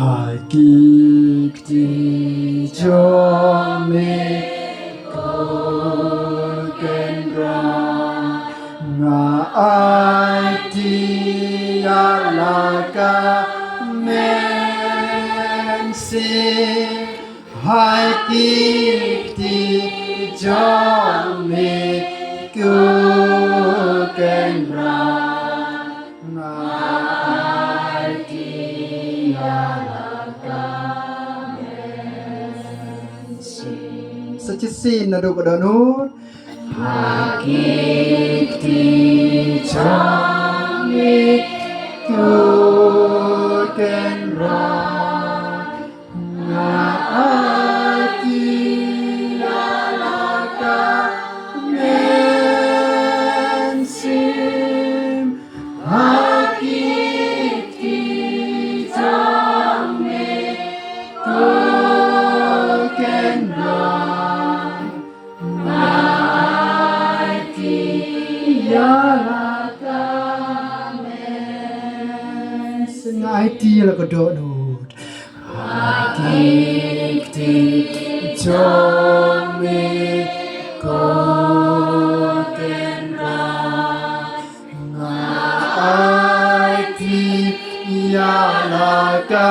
Hakikti jome kendra nga aiti alaka mensi hakikti jome kendra nga aiti alaka mensi Sachisin na do kadonut Hakikti jami kendra nga ati alaka mensim Hakikti jami kendra Sengaiti lagu dodot Hakikti jome kendra ngaiti yalaka